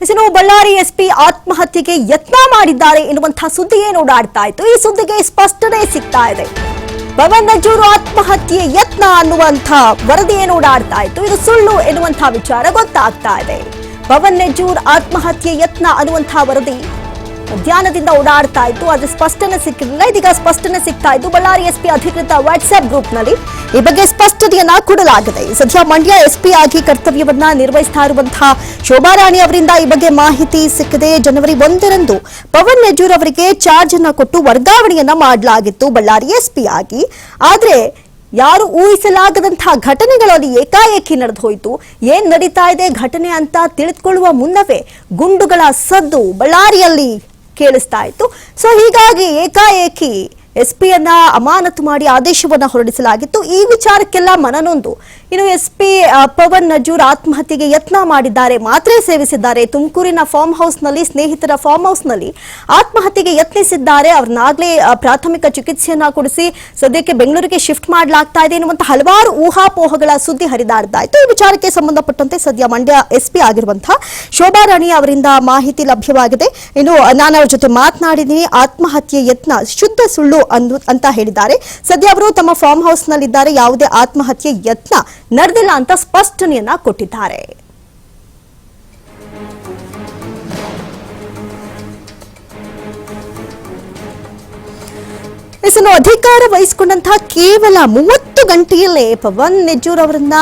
ಇನ್ನು ಬಳ್ಳಾರಿ ಎಸ್ಪಿ ಆತ್ಮಹತ್ಯೆಗೆ ಯತ್ನ ಮಾಡಿದ್ದಾರೆ ಎನ್ನುವಂತಹ ಸುದ್ದಿ ಏನು ಓಡಾಡ್ತಾ ಇತ್ತು. ಈ ಸುದ್ದಿಗೆ ಸ್ಪಷ್ಟನೆ ಸಿಗ್ತಾ ಇದೆ. ಪವನ್ ನಜ್ಜೂರು ಆತ್ಮಹತ್ಯೆ ಯತ್ನ ಅನ್ನುವಂಥ ವರದಿ ಏನು ಓಡಾಡ್ತಾ ಇತ್ತು, ಇದು ಸುಳ್ಳು ಎನ್ನುವಂತಹ ವಿಚಾರ ಗೊತ್ತಾಗ್ತಾ ಇದೆ. ಪವನ್ ನಜ್ಜೂರ್ ಆತ್ಮಹತ್ಯೆ ಯತ್ನ ಅನ್ನುವಂತಹ ವರದಿ ಮಧ್ಯಾಹ್ನದಿಂದ ಓಡಾಡ್ತಾ ಇತ್ತು, ಅದು ಸ್ಪಷ್ಟನೆ ಸಿಕ್ಕಿರಲಿಲ್ಲ. ಇದೀಗ ಸ್ಪಷ್ಟನೆ ಸಿಗ್ತಾ ಇದ್ದು ಬಳ್ಳಾರಿ ಎಸ್ಪಿ ಅಧಿಕೃತ ವಾಟ್ಸ್ಆಪ್ ಗ್ರೂಪ್ನಲ್ಲಿ ಈ ಬಗ್ಗೆ ಸ್ಪಷ್ಟತೆಯನ್ನ ಕೊಡಲಾಗಿದೆ. ಸದ್ಯ ಮಂಡ್ಯ ಎಸ್ಪಿ ಆಗಿ ಕರ್ತವ್ಯವನ್ನ ನಿರ್ವಹಿಸ್ತಾ ಇರುವಂತಹ ಶೋಭಾ ರಾಣಿ ಅವರಿಂದ ಈ ಬಗ್ಗೆ ಮಾಹಿತಿ ಸಿಕ್ಕಿದೆ. ಜನವರಿ 1ರಂದು ಪವನ್ ನಜ್ಜೂರ್ ಅವರಿಗೆ ಚಾರ್ಜ್ ಅನ್ನ ಕೊಟ್ಟು ವರ್ಗಾವಣೆಯನ್ನ ಮಾಡಲಾಗಿತ್ತು ಬಳ್ಳಾರಿ ಎಸ್ಪಿ ಆಗಿ. ಆದ್ರೆ ಯಾರು ಊಹಿಸಲಾಗದಂತಹ ಘಟನೆಗಳಲ್ಲಿ ಏಕಾಏಕಿ ನಡೆದು ಹೋಯಿತು. ಏನ್ ನಡೀತಾ ಇದೆ ಘಟನೆ ಅಂತ ತಿಳಿದುಕೊಳ್ಳುವ ಮುನ್ನವೇ ಗುಂಡುಗಳ ಸದ್ದು ಬಳ್ಳಾರಿಯಲ್ಲಿ ಕೇಳಿಸ್ತಾ ಇತ್ತು. ಸೊ ಹೀಗಾಗಿ ಏಕಾಏಕಿ ಎಸ್ಪಿಯನ್ನ ಅಮಾನತು ಮಾಡಿ ಆದೇಶವನ್ನ ಹೊರಡಿಸಲಾಗಿತ್ತು. ಈ ವಿಚಾರಕ್ಕೆಲ್ಲ ಮನನೊಂದು ಇನ್ನು ಎಸ್ಪಿ ಪವನ್ ನಜ್ಜೂರ್ ಆತ್ಮಹತ್ಯೆಗೆ ಯತ್ನ ಮಾಡಿದ್ದಾರೆ, ಮಾತ್ರೆ ಸೇವಿಸಿದ್ದಾರೆ. ತುಮಕೂರಿನ ಫಾರ್ಮ್ ಹೌಸ್ನಲ್ಲಿ, ಸ್ನೇಹಿತರ ಫಾರ್ಮ್ ಹೌಸ್ನಲ್ಲಿ ಆತ್ಮಹತ್ಯೆಗೆ ಯತ್ನಿಸಿದ್ದಾರೆ. ಅವ್ರನ್ನಾಗಲೇ ಪ್ರಾಥಮಿಕ ಚಿಕಿತ್ಸೆಯನ್ನ ಕೊಡಿಸಿ ಸದ್ಯಕ್ಕೆ ಬೆಂಗಳೂರಿಗೆ ಶಿಫ್ಟ್ ಮಾಡಲಾಗ್ತಾ ಇದೆ ಎನ್ನುವಂತ ಹಲವಾರು ಊಹಾಪೋಹಗಳ ಸುದ್ದಿ ಹರಿದಾಡ್ತಾ ಇತ್ತು. ಈ ವಿಚಾರಕ್ಕೆ ಸಂಬಂಧಪಟ್ಟಂತೆ ಸದ್ಯ ಮಂಡ್ಯ ಎಸ್ಪಿ ಆಗಿರುವಂತಹ ಶೋಭಾ ರಾಣಿ ಅವರಿಂದ ಮಾಹಿತಿ ಲಭ್ಯವಾಗಿದೆ. ಇನ್ನು ನಾನು ಅವ್ರ ಜೊತೆ ಮಾತನಾಡಿದ್ದೀನಿ. ಆತ್ಮಹತ್ಯೆ ಯತ್ನ ಶುದ್ಧ ಸುಳ್ಳು ಅಂತ ಹೇಳಿದ್ದಾರೆ. ಸದ್ಯ ಅವರು ತಮ್ಮ ಫಾರ್ಮ್ ಹೌಸ್ ನಲ್ಲಿದ್ದಾರೆ, ಯಾವುದೇ ಆತ್ಮಹತ್ಯೆ ಯತ್ನ ನಡೆದಿಲ್ಲ ಅಂತ ಸ್ಪಷ್ಟನೆಯನ್ನ ಕೊಟ್ಟಿದ್ದಾರೆ. ಇನ್ನು ಅಧಿಕಾರ ವಹಿಸಿಕೊಂಡಂತಹ ಕೇವಲ 30 ಗಂಟೆಯಲ್ಲೇ ಪವನ್ ನಜ್ಜೂರ್ ಅವರನ್ನ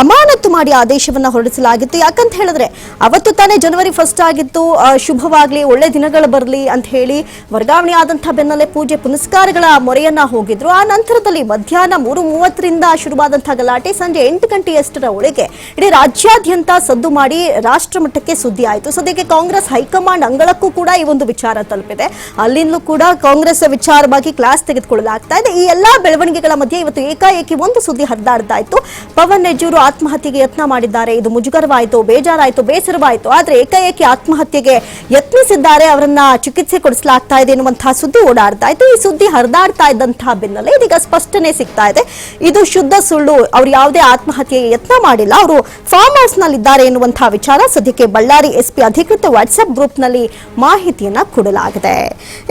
ಅಮಾನತು ಮಾಡಿ ಆದೇಶವನ್ನ ಹೊರಡಿಸಲಾಗಿತ್ತು. ಯಾಕಂತ ಹೇಳಿದ್ರೆ ಅವತ್ತು ತಾನೇ ಜನವರಿ 1 ಆಗಿತ್ತು. ಶುಭವಾಗ್ಲಿ, ಒಳ್ಳೆ ದಿನಗಳು ಬರಲಿ ಅಂತ ಹೇಳಿ ವರ್ಗಾವಣೆ ಆದಂತಹ ಬೆನ್ನಲ್ಲೇ ಪೂಜೆ ಪುನಸ್ಕಾರಗಳ ಮೊರೆಯನ್ನ ಹೋಗಿದ್ರು. ಆ ನಂತರದಲ್ಲಿ ಮಧ್ಯಾಹ್ನ 3:30ರಿಂದ ಶುರುವಾದಂತಹ ಗಲಾಟೆ ಸಂಜೆ 8 ಗಂಟೆಯಷ್ಟರ ಒಳಗೆ ಇಡೀ ರಾಜ್ಯಾದ್ಯಂತ ಸದ್ದು ಮಾಡಿ ರಾಷ್ಟ್ರ ಮಟ್ಟಕ್ಕೆ ಸುದ್ದಿ ಆಯಿತು. ಸದ್ಯಕ್ಕೆ ಕಾಂಗ್ರೆಸ್ ಹೈಕಮಾಂಡ್ ಅಂಗಳಕ್ಕೂ ಕೂಡ ಈ ಒಂದು ವಿಚಾರ ತಲುಪಿದೆ. ಅಲ್ಲಿಂದಲೂ ಕೂಡ ಕಾಂಗ್ರೆಸ್ ವಿಚಾರವಾಗಿ ಕ್ಲಾಸ್ ತೆಗೆದುಕೊಳ್ಳಲಾಗ್ತಾ ಇದೆ. ಈ ಎಲ್ಲಾ ಬೆಳವಣಿಗೆಗಳ ಮಧ್ಯೆ ಇವತ್ತು ಏಕಾಏಕಿ ಒಂದು ಸುದ್ದಿ ಹರಿದಾಡ್ತಾ ಇತ್ತು. ಪವನ್ ನಜ್ಜೂರು ಆತ್ಮಹತ್ಯೆಗೆ ಯತ್ನ ಮಾಡಿದ್ದಾರೆ, ಇದು ಮುಜುಗರವಾಯಿತು, ಬೇಜಾರಾಯಿತು, ಬೇಸರವಾಯಿತು. ಆದ್ರೆ ಏಕಾಏಕಿ ಆತ್ಮಹತ್ಯೆಗೆ ಯತ್ನಿಸಿದ್ದಾರೆ, ಅವರನ್ನ ಚಿಕಿತ್ಸೆ ಕೊಡಿಸಲಾಗ್ತಾ ಇದೆ ಎನ್ನುವಂತಹ ಸುದ್ದಿ ಓಡಾಡ್ತಾ ಇತ್ತು. ಈ ಸುದ್ದಿ ಹರಿದಾಡ್ತಾ ಇದ್ದಂತಹ ಬೆನ್ನಲ್ಲೇ ಇದೀಗ ಸ್ಪಷ್ಟನೆ ಸಿಗ್ತಾ ಇದೆ, ಇದು ಶುದ್ಧ ಸುಳ್ಳು, ಅವರು ಯಾವುದೇ ಆತ್ಮಹತ್ಯೆಗೆ ಯತ್ನ ಮಾಡಿಲ್ಲ, ಅವರು ಫಾರ್ಮ್ ಹೌಸ್ ನಲ್ಲಿದ್ದಾರೆ ಎನ್ನುವಂತಹ ವಿಚಾರ ಸದ್ಯಕ್ಕೆ ಬಳ್ಳಾರಿ ಎಸ್ಪಿ ಅಧಿಕೃತ ವಾಟ್ಸ್ಆಪ್ ಗ್ರೂಪ್ ನಲ್ಲಿ ಮಾಹಿತಿಯನ್ನ ಕೊಡಲಾಗಿದೆ.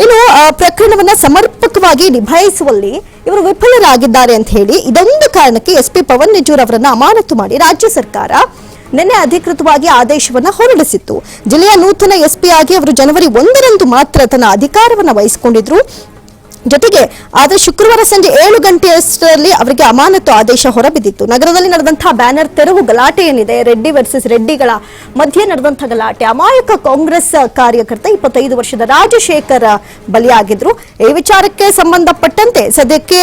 ಇನ್ನು ಪ್ರಕರಣವನ್ನ ಸಮರ್ಪಕವಾಗಿ ನಿಭಾಯಿಸುವಲ್ಲಿ ಇವರು ವಿಫಲರಾಗಿದ್ದಾರೆ ಅಂತ ಹೇಳಿ ಇದೊಂದು ಕಾರಣಕ್ಕೆ ಎಸ್ಪಿ ಪವನ್ ನಜ್ಜೂರ್ ಅವರನ್ನ ಅಮಾನತು ಮಾಡಿ ರಾಜ್ಯ ಸರ್ಕಾರ ನಿನ್ನೆ ಅಧಿಕೃತವಾಗಿ ಆದೇಶವನ್ನ ಹೊರಡಿಸಿತ್ತು. ಜಿಲ್ಲೆಯ ನೂತನ ಎಸ್ಪಿ ಆಗಿ ಅವರು ಜನವರಿ 1ರಂದು ಮಾತ್ರ ತನ್ನ ಅಧಿಕಾರವನ್ನ ವಹಿಸಿಕೊಂಡಿದ್ರು. ಜೊತೆಗೆ ಆದರೆ ಶುಕ್ರವಾರ ಸಂಜೆ 7 ಗಂಟೆಯಷ್ಟರಲ್ಲಿ ಅವರಿಗೆ ಅಮಾನತು ಆದೇಶ ಹೊರಬಿದ್ದಿತ್ತು. ನಗರದಲ್ಲಿ ನಡೆದಂತಹ ಬ್ಯಾನರ್ ತೆರವು ಗಲಾಟೆ ಏನಿದೆ, ರೆಡ್ಡಿ ವರ್ಸಸ್ ರೆಡ್ಡಿಗಳ ಮಧ್ಯೆ ನಡೆದಂತಹ ಗಲಾಟೆ, ಅಮಾಯಕ ಕಾಂಗ್ರೆಸ್ ಕಾರ್ಯಕರ್ತ 25 ವರ್ಷದ ರಾಜಶೇಖರ್ ಬಲಿಯಾಗಿದ್ರು. ಈ ವಿಚಾರಕ್ಕೆ ಸಂಬಂಧಪಟ್ಟಂತೆ ಸದ್ಯಕ್ಕೆ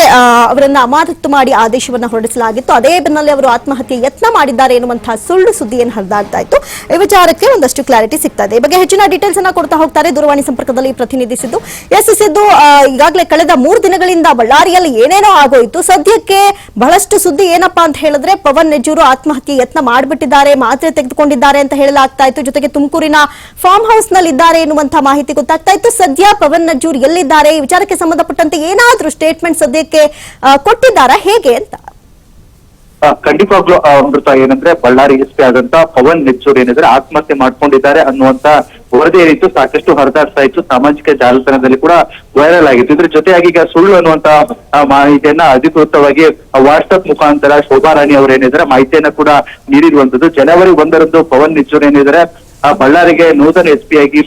ಅವರನ್ನ ಅಮಾನತು ಮಾಡಿ ಆದೇಶವನ್ನ ಹೊರಡಿಸಲಾಗಿತ್ತು. ಅದೇ ಬೆನ್ನಲ್ಲೇ ಅವರು ಆತ್ಮಹತ್ಯೆ ಯತ್ನ ಮಾಡಿದ್ದಾರೆ ಎನ್ನುವಂತಹ ಸುಳ್ಳು ಸುದ್ದಿ ಏನು ಹರಿದಾಡ್ತಾ ಇತ್ತು. ಈ ವಿಚಾರಕ್ಕೆ ಒಂದಷ್ಟು ಕ್ಲಾರಿಟಿ ಸಿಗ್ತಾ ಇದೆ. ಈ ಬಗ್ಗೆ ಹೆಚ್ಚಿನ ಡೀಟೇಲ್ಸ್ ಅನ್ನ ಕೊಡ್ತಾ ಹೋಗ್ತಾರೆ ದೂರವಾಣಿ ಸಂಪರ್ಕದಲ್ಲಿ ಪ್ರತಿನಿಧಿಸಿದ್ದು ಸಿದ್ದು. ಈಗಾಗಲೇ ಕಳೆದ 3 ದಿನಗಳಿಂದ ಬಳ್ಳಾರಿಯಲ್ಲಿ ಏನೇನೋ ಆಗೋಯ್ತು. ಸದ್ಯಕ್ಕೆ ಬಹಳಷ್ಟು ಸುದ್ದಿ ಏನಪ್ಪಾ ಅಂತ ಹೇಳಿದ್ರೆ ಪವನ್ ನಜ್ಜೂರು ಆತ್ಮಹತ್ಯೆ ಯತ್ನ ಮಾಡಿಬಿಟ್ಟಿದ್ದಾರೆ, ಮಾತ್ರೆ ತೆಗೆದುಕೊಂಡಿದ್ದಾರೆ ಅಂತ ಹೇಳಲಾಗ್ತಾ ಇತ್ತು. ಜೊತೆಗೆ ತುಮಕೂರಿನ ಫಾರ್ಮ್ ಹೌಸ್ ನಲ್ಲಿ ಇದ್ದಾರೆ ಎನ್ನುವಂತಹ ಮಾಹಿತಿ ಗೊತ್ತಾಗ್ತಾ ಇತ್ತು. ಸದ್ಯ ಪವನ್ ನಜ್ಜೂರ್ ಎಲ್ಲಿದ್ದಾರೆ, ಈ ವಿಚಾರಕ್ಕೆ ಸಂಬಂಧಪಟ್ಟಂತೆ ಏನಾದ್ರೂ ಸ್ಟೇಟ್ಮೆಂಟ್ ಸದ್ಯಕ್ಕೆ ಕೊಟ್ಟಿದ್ದಾರಾ, ಹೇಗೆ ಅಂತ? ಖಂಡಿತವಾಗ್ಲೂ ಅಮೃತ, ಏನಂದ್ರೆ ಬಳ್ಳಾರಿ ಎಸ್ಪಿ ಆದಂತ ಪವನ್ ನಜ್ಜೂರ್ ಏನಿದ್ರೆ ಆತ್ಮಹತ್ಯೆ ಮಾಡ್ಕೊಂಡಿದ್ದಾರೆ ಅನ್ನುವಂತ ವರದಿ ಏನಿತ್ತು ಸಾಕಷ್ಟು ಹರಿದಾಡ್ತಾ ಇತ್ತು, ಸಾಮಾಜಿಕ ಜಾಲತಾಣದಲ್ಲಿ ಕೂಡ ವೈರಲ್ ಆಗಿತ್ತು. ಇದ್ರ ಜೊತೆಯಾಗಿ ಈಗ ಸುಳ್ಳು ಅನ್ನುವಂತ ಮಾಹಿತಿಯನ್ನ ಅಧಿಕೃತವಾಗಿ ವಾಟ್ಸ್ಆಪ್ ಮುಖಾಂತರ ಶೋಭಾ ರಾಣಿ ಅವರೇನಿದ್ರೆ ಮಾಹಿತಿಯನ್ನ ಕೂಡ ನೀಡಿರುವಂತದ್ದು. ಜನವರಿ 1ರಂದು ಪವನ್ ನಜ್ಜೂರ್ ಏನಿದ್ರೆ ಬಳ್ಳಾರಿಗೆ ನೂತನ ಎಸ್ಪಿ ಆಗಿ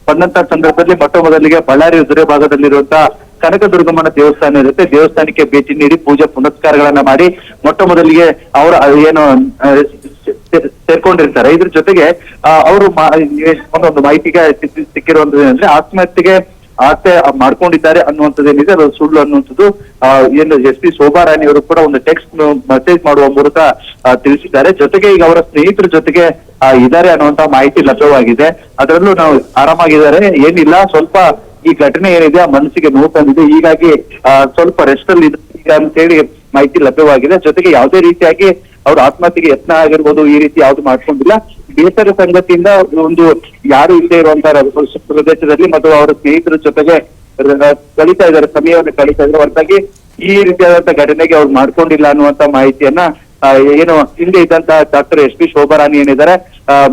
ಬಂದಂತ ಸಂದರ್ಭದಲ್ಲಿ ಮೊಟ್ಟ ಮೊದಲಿಗೆ ಬಳ್ಳಾರಿ ಉದುರೆ ಭಾಗದಲ್ಲಿರುವಂತಹ ಕನಕದುರ್ಗಮ್ಮನ ದೇವಸ್ಥಾನ ಇರುತ್ತೆ, ದೇವಸ್ಥಾನಕ್ಕೆ ಭೇಟಿ ನೀಡಿ ಪೂಜೆ ಪುನಸ್ಕಾರಗಳನ್ನ ಮಾಡಿ ಮೊಟ್ಟ ಮೊದಲಿಗೆ ಅವರು ಏನು ಸೇರ್ಕೊಂಡಿರ್ತಾರೆ. ಇದ್ರ ಜೊತೆಗೆ ಅವರು ಒಂದು ಮಾಹಿತಿಗೆ ಸಿಕ್ಕಿರುವಂತದ್ದು ಏನಂದ್ರೆ ಆತ್ಮಹತ್ಯೆಗೆ ಮಾಡ್ಕೊಂಡಿದ್ದಾರೆ ಅನ್ನುವಂಥದ್ದೇನಿದೆ ಅದು ಸುಳ್ಳು ಅನ್ನುವಂಥದ್ದು ಏನು ಎಸ್ಪಿ ಶೋಭಾ ರಾಣಿ ಅವರು ಕೂಡ ಒಂದು ಟೆಕ್ಸ್ಟ್ ಮೆಸೇಜ್ ಮಾಡುವ ಮೂಲಕ ತಿಳಿಸಿದ್ದಾರೆ. ಜೊತೆಗೆ ಈಗ ಅವರ ಸ್ನೇಹಿತರ ಜೊತೆಗೆ ಇದ್ದಾರೆ ಅನ್ನುವಂತ ಮಾಹಿತಿ ಲಭ್ಯವಾಗಿದೆ. ಅದರಲ್ಲೂ ನಾವು ಆರಾಮಾಗಿದ್ದಾರೆ, ಏನಿಲ್ಲ, ಸ್ವಲ್ಪ ಈ ಘಟನೆ ಏನಿದೆ ಆ ಮನಸ್ಸಿಗೆ ನೋವು ತಂದಿದೆ, ಹೀಗಾಗಿ ಸ್ವಲ್ಪ ರೆಸ್ಟ್ ಅಲ್ಲಿ ಈಗ ಅಂತ ಹೇಳಿ ಮಾಹಿತಿ ಲಭ್ಯವಾಗಿದೆ. ಜೊತೆಗೆ ಯಾವುದೇ ರೀತಿಯಾಗಿ ಅವ್ರ ಆತ್ಮಹತ್ಯೆಗೆ ಯತ್ನ ಆಗಿರ್ಬೋದು ಈ ರೀತಿ ಯಾವ್ದು ಮಾಡ್ಕೊಂಡಿಲ್ಲ. ಬೇಸರ ಸಂಗತಿಯಿಂದ ಒಂದು ಯಾರು ಇಲ್ಲದೆ ಇರುವಂತಹ ಪ್ರದೇಶದಲ್ಲಿ ಮತ್ತು ಅವರ ಸ್ನೇಹಿತರ ಜೊತೆಗೆ ಕಳೀತಾ ಇದ್ದಾರೆ, ಸಮಯವನ್ನು ಕಳೀತಾ ಇದ್ದಾರೆ ಹೊರತಾಗಿ ಈ ರೀತಿಯಾದಂತಹ ಘಟನೆಗೆ ಅವ್ರು ಮಾಡ್ಕೊಂಡಿಲ್ಲ ಅನ್ನುವಂತ ಮಾಹಿತಿಯನ್ನ ಏನು ಹಿಂದೆ ಇದ್ದಂತ ಡಾಕ್ಟರ್ ಎಸ್ ಪಿ ಶೋಭಾ ರಾಣಿ ಏನಿದ್ದಾರೆ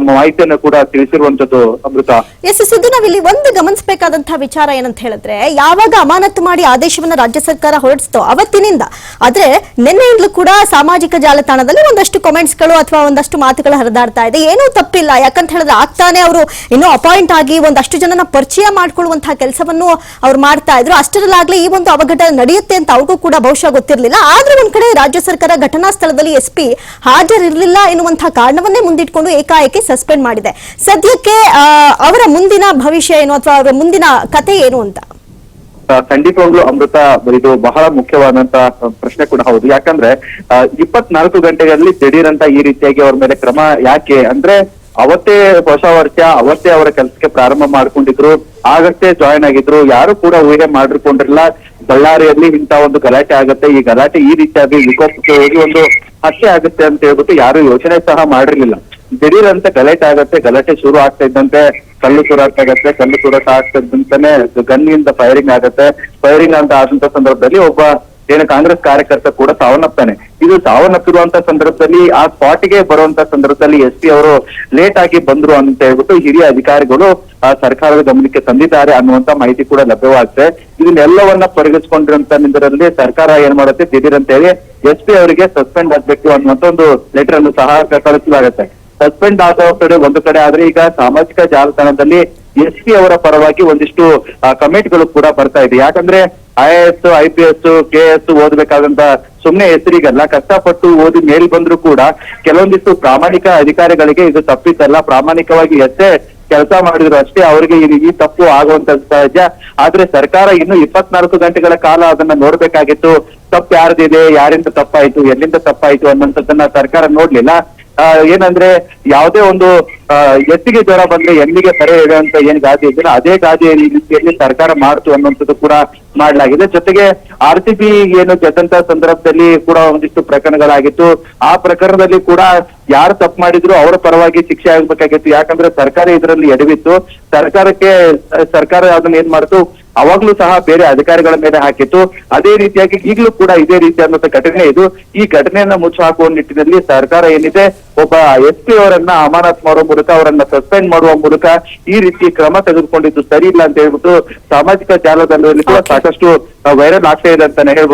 ಮಾಹಿತಿಯನ್ನು ಕೂಡ ತಿಳಿಸಿರುವಂತದ್ದು ಅಮೃತ. ಎಸ್ ಸಿದ್ದು, ನಾವಿಲ್ಲಿ ಒಂದು ಗಮನಿಸಬೇಕಾದಂತಹ ವಿಚಾರ ಏನಂತ ಹೇಳಿದ್ರೆ, ಯಾವಾಗ ಅಮಾನತು ಮಾಡಿ ಆದೇಶವನ್ನ ರಾಜ್ಯ ಸರ್ಕಾರ ಹೊರಡಿಸ್ತೋ ಅವತ್ತಿನಿಂದ, ಆದ್ರೆ ನಿನ್ನೆಯಿಂದಲೂ ಕೂಡ ಸಾಮಾಜಿಕ ಜಾಲತಾಣದಲ್ಲಿ ಒಂದಷ್ಟು ಕಾಮೆಂಟ್ಸ್ಗಳು ಅಥವಾ ಒಂದಷ್ಟು ಮಾತುಗಳು ಹರಿದಾಡ್ತಾ ಇದೆ. ಏನೂ ತಪ್ಪಿಲ್ಲ, ಯಾಕಂತ ಹೇಳಿದ್ರೆ ಆಗ್ತಾನೆ ಅವರು ಇನ್ನೂ ಅಪಾಯಿಂಟ್ ಆಗಿ ಒಂದಷ್ಟು ಜನನ ಪರಿಚಯ ಮಾಡ್ಕೊಳ್ಳುವಂತಹ ಕೆಲಸವನ್ನು ಅವ್ರು ಮಾಡ್ತಾ ಇದ್ರು. ಅಷ್ಟರಲ್ಲಾಗ್ಲೇ ಈ ಒಂದು ಅವಘಡ ನಡೆಯುತ್ತೆ ಅಂತ ಅವ್ರಿಗೂ ಕೂಡ ಬಹುಶಃ ಗೊತ್ತಿರಲಿಲ್ಲ. ಆದ್ರೆ ಒಂದ್ ಕಡೆ ರಾಜ್ಯ ಸರ್ಕಾರ ಘಟನಾ ಸ್ಥಳದಲ್ಲಿ SP ಹಾಜರಿರಲಿಲ್ಲ ಎನ್ನುವಂತಹ ಕಾರಣವನ್ನೇ ಮುಂದಿಟ್ಕೊಂಡು ಏಕಾಏಕಿ ಸಸ್ಪೆಂಡ್ ಮಾಡಿದೆ. ಸದ್ಯಕ್ಕೆ ಅವರ ಮುಂದಿನ ಭವಿಷ್ಯ ಏನು ಅಥವಾ ಅವರ ಮುಂದಿನ ಕತೆ ಏನು ಅಂತ? ಖಂಡಿತವಾಗ್ಲೂ ಅಮೃತ, ಇದು ಬಹಳ ಮುಖ್ಯವಾದಂತ ಪ್ರಶ್ನೆ ಕೂಡ ಹೌದು. ಯಾಕಂದ್ರೆ 24 ಗಂಟೆಗಳಲ್ಲಿ ದಿಢೀರಂತ ಈ ರೀತಿಯಾಗಿ ಅವ್ರ ಮೇಲೆ ಕ್ರಮ ಯಾಕೆ ಅಂದ್ರೆ, ಅವತ್ತೇ ಹೊಸ ವರ್ಷ, ಅವತ್ತೇ ಅವರ ಕೆಲಸಕ್ಕೆ ಪ್ರಾರಂಭ ಮಾಡ್ಕೊಂಡಿದ್ರು, ಆಗಷ್ಟೇ ಜಾಯಿನ್ ಆಗಿದ್ರು. ಯಾರು ಕೂಡ ಊಹೆ ಮಾಡಿಕೊಂಡಿರಲಿಲ್ಲ ಬಳ್ಳಾರಿಯಲ್ಲಿ ಇಂತ ಒಂದು ಗಲಾಟೆ ಆಗತ್ತೆ, ಈ ಗಲಾಟೆ ಈ ರೀತಿಯಾಗಿ ವಿಕೋಪಕ್ಕೆ ಹೋಗಿ ಒಂದು ಹತ್ಯೆ ಆಗುತ್ತೆ ಅಂತ ಹೇಳ್ಬಿಟ್ಟು ಯಾರು ಯೋಚನೆ ಸಹ ಮಾಡಿರ್ಲಿಲ್ಲ. ದಿಢೀರಂತ ಗಲಾಟೆ ಆಗತ್ತೆ, ಗಲಾಟೆ ಶುರು ಆಗ್ತಾ ಇದ್ದಂತೆ ಕಲ್ಲು ತೂರಾಟ ಕಲ್ಲು ತೂರಾಟ ಆಗ್ತಾ ಇದ್ದಂತಾನೆ ಗನ್ನಿಂದ ಫೈರಿಂಗ್ ಆಗತ್ತೆ. ಫೈರಿಂಗ್ ಅಂತ ಆದಂತ ಸಂದರ್ಭದಲ್ಲಿ ಒಬ್ಬ ಕಾಂಗ್ರೆಸ್ ಕಾರ್ಯಕರ್ತ ಕೂಡ ಸಾವನ್ನಪ್ತಾನೆ. ಇದು ಸಾವನ್ನಪ್ಪಿರುವಂತ ಸಂದರ್ಭದಲ್ಲಿ ಆ ಸ್ಪಾಟ್ಗೆ ಬರುವಂತ ಸಂದರ್ಭದಲ್ಲಿ SP ಅವರು ಲೇಟ್ ಆಗಿ ಬಂದ್ರು ಅಂತ ಹೇಳ್ಬಿಟ್ಟು ಹಿರಿಯ ಅಧಿಕಾರಿಗಳು ಸರ್ಕಾರದ ಗಮನಕ್ಕೆ ತಂದಿದ್ದಾರೆ ಅನ್ನುವಂತ ಮಾಹಿತಿ ಕೂಡ ಲಭ್ಯವಾಗುತ್ತೆ. ಇದನ್ನೆಲ್ಲವನ್ನ ಪರಿಗಣಿಸಿಕೊಂಡಿರುವಂತ ನಿಂದರಲ್ಲಿ ಸರ್ಕಾರ ಏನ್ ಮಾಡುತ್ತೆ, ದಿಢೀರಂತ ಹೇಳಿ SP ಅವರಿಗೆ ಸಸ್ಪೆಂಡ್ ಆಗ್ಬೇಕು ಅನ್ನುವಂತ ಒಂದು ಲೆಟರ್ ಅನ್ನು ಸಹ ಕಳಿಸಲಾಗುತ್ತೆ. ಸಸ್ಪೆಂಡ್ ಆದ ಕಡೆ ಒಂದು ಕಡೆ ಆದ್ರೆ, ಈಗ ಸಾಮಾಜಿಕ ಜಾಲತಾಣದಲ್ಲಿ SP ಅವರ ಪರವಾಗಿ ಒಂದಿಷ್ಟು ಕಮೆಂಟ್ಗಳು ಕೂಡ ಬರ್ತಾ ಇದೆ. ಯಾಕಂದ್ರೆ IAS, IPS, KS ಓದ್ಬೇಕಾದಂತ ಸುಮ್ನೆ ಹೆಸರಿಗಲ್ಲ, ಕಷ್ಟಪಟ್ಟು ಓದಿ ಮೇಲ್ ಬಂದ್ರು ಕೂಡ ಕೆಲವೊಂದಿಷ್ಟು ಪ್ರಾಮಾಣಿಕ ಅಧಿಕಾರಿಗಳಿಗೆ ಇದು ತಪ್ಪಿದ್ದಲ್ಲ, ಪ್ರಾಮಾಣಿಕವಾಗಿ ಎಷ್ಟೇ ಕೆಲಸ ಮಾಡಿದ್ರು ಅಷ್ಟೇ ಅವರಿಗೆ ಈ ತಪ್ಪು ಆಗುವಂತ ಸಹಜ. ಆದ್ರೆ ಸರ್ಕಾರ ಇನ್ನು 24 ಗಂಟೆಗಳ ಕಾಲ ಅದನ್ನ ನೋಡ್ಬೇಕಾಗಿತ್ತು. ತಪ್ಪು ಯಾರ್ದಿದೆ, ಯಾರಿಂದ ತಪ್ಪಾಯ್ತು, ಎಲ್ಲಿಂದ ತಪ್ಪಾಯ್ತು ಅನ್ನೋಂಥದ್ದನ್ನ ಸರ್ಕಾರ ನೋಡ್ಲಿಲ್ಲ. ಏನಂದ್ರೆ ಯಾವುದೇ ಒಂದು ಎತ್ತಿಗೆ ಜ್ವರ ಬಂದ್ರೆ ಎಲ್ಲಿಗೆ ಪರೆ ಇದೆ ಅಂತ ಏನ್ ಗಾದೆ ಇದ್ರೆ ಅದೇ ಗಾದೆ ರೀತಿಯಲ್ಲಿ ಸರ್ಕಾರ ಮಾಡ್ತು ಅನ್ನುವಂಥದ್ದು ಕೂಡ ಮಾಡಲಾಗಿದೆ. ಜೊತೆಗೆ RCB ಏನು ಗೆದ್ದಂತ ಸಂದರ್ಭದಲ್ಲಿ ಕೂಡ ಒಂದಿಷ್ಟು ಪ್ರಕರಣಗಳಾಗಿತ್ತು. ಆ ಪ್ರಕರಣದಲ್ಲಿ ಕೂಡ ಯಾರು ತಪ್ಪು ಮಾಡಿದ್ರು ಅವರ ಪರವಾಗಿ ಶಿಕ್ಷೆ ಆಗ್ಬೇಕಾಗಿತ್ತು. ಯಾಕಂದ್ರೆ ಸರ್ಕಾರ ಇದರಲ್ಲಿ ಎಡವಿತ್ತು. ಸರ್ಕಾರ ಅದನ್ನ ಏನ್ ಮಾಡ್ತು, ಅವಾಗ್ಲೂ ಸಹ ಬೇರೆ ಅಧಿಕಾರಿಗಳ ಮೇಲೆ ಹಾಕಿತ್ತು. ಅದೇ ರೀತಿಯಾಗಿ ಈಗಲೂ ಕೂಡ ಇದೇ ರೀತಿಯಾದಂತ ಘಟನೆ ಇದು. ಈ ಘಟನೆಯನ್ನ ಮುಚ್ಚಿ ಹಾಕುವ ನಿಟ್ಟಿನಲ್ಲಿ ಸರ್ಕಾರ ಏನಿದೆ, ಒಬ್ಬ SP ಅವರನ್ನ ಅಮಾನತ್ ಮಾಡುವ ಮೂಲಕ, ಅವರನ್ನ ಸಸ್ಪೆಂಡ್ ಮಾಡುವ ಮೂಲಕ ಈ ರೀತಿ ಕ್ರಮ ತೆಗೆದುಕೊಂಡಿದ್ದು ಸರಿ ಇಲ್ಲ ಅಂತ ಹೇಳ್ಬಿಟ್ಟು ಸಾಮಾಜಿಕ ಜಾಲತಾಣದಲ್ಲಿ ಕೂಡ ಸಾಕಷ್ಟು ವೈರಲ್ ಆಗ್ತಾ ಇದೆ ಅಂತಾನೆ ಹೇಳ್ಬೋದು.